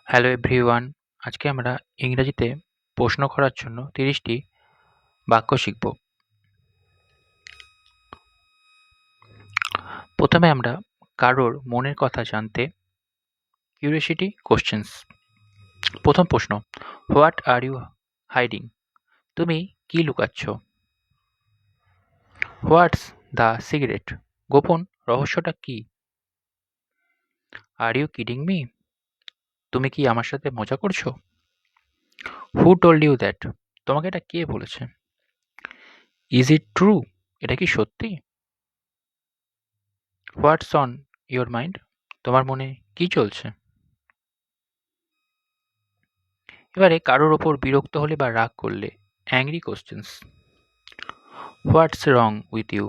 Hello everyone, আজকে আমরা ইংরেজিতে প্রশ্ন করার জন্য ৩০টি বাক্য শিখব। প্রথমে আমরা কারোর মনের কথা জানতে কিউরিওসিটি কোশ্চেন্স। প্রথম প্রশ্ন, হোয়াট আর ইউ হাইডিং? তুমি কি লুকাচ্ছ? What's the cigarette? গোপন রহস্যটা কি? Are you kidding me? তুমি কি আমার সাথে মজা করছো? Who told you that? তোমাকে এটা কে বলেছে? Is it true? এটা কি সত্যি? What's on your mind? তোমার মনে কি চলছে? এবারে কারোর ওপর বিরক্ত হলে বা রাগ করলে angry questions. What's wrong with you?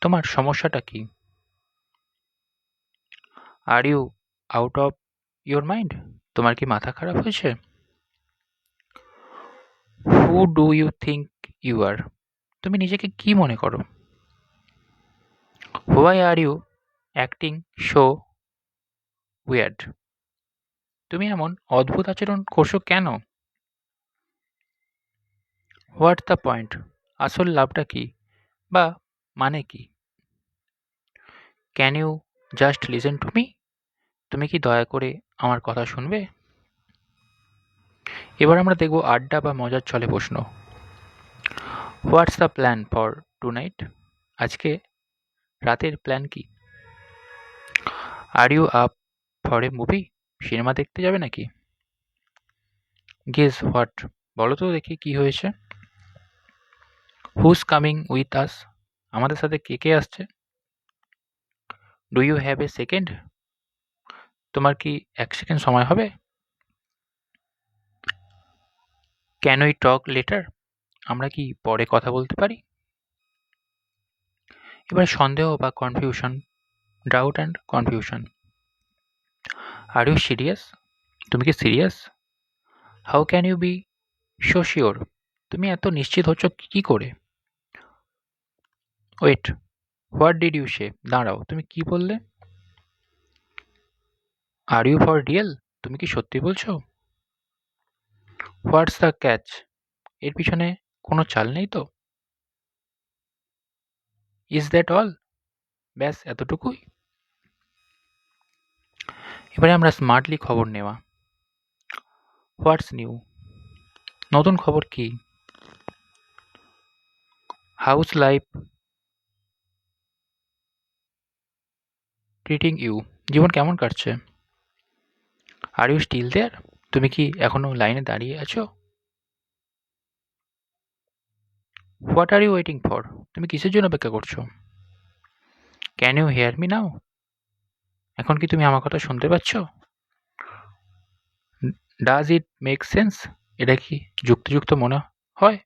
তোমার সমস্যাটা কি? Are you out of your mind? তোমার কি মাথা খারাপ হয়েছে? Who do you think you are? তুমি নিজেকে কি মনে করো? Why are you acting so weird? তুমি এমন অদ্ভুত আচরণ করছো কেন? What's the point? আসল লাভটা কি বা মানে কি? Can you just listen to me? তুমি কি দয়া করে আমার কথা শুনবে? এবার আমরা দেখব আড্ডা বা মজার ছলে প্রশ্ন। হোয়াটস দ্য প্ল্যান ফর টুনাইট? আজকে রাতের প্ল্যান কি? Are you up for a movie? Cinema দেখতে যাবে নাকি? Guess what? বলো তো দেখি কি হয়েছে? Who's coming with us? আমাদের সাথে কে কে আসছে? Do you have a second? তোমার কি 1 সেকেন্ড সময় হবে? Can we talk later? আমরা কি পরে কথা বলতে পারি? এবার সন্দেহ বা confusion, doubt and confusion. Are you serious? তুমি কি serious? How can you be so sure? তুমি এত নিশ্চিত হচ্ছ কি করে? Wait, what did you say? দাঁড়াও, তুমি কি বললে? Are you for real? তুমি কি সত্যি বলছো? What's the catch? এর পিছনে কোনো চাল নেই তো? Is that all? ব্যাস এতটুকুই? এবারে আমরা স্মার্টলি খবর নেওয়া। What's new? নতুন খবর কি? How's life treating you? জীবন কেমন কাটছে? Are you still there? তুমি কি এখনো লাইনে দাঁড়িয়ে আছো? What are you waiting for? তুমি কিসের জন্য অপেক্ষা করছো? Can you hear me now? এখন কি তুমি আমার কথা শুনতে পাচ্ছ? Does it make sense? এটা কি যুক্তিযুক্ত মনে হয়?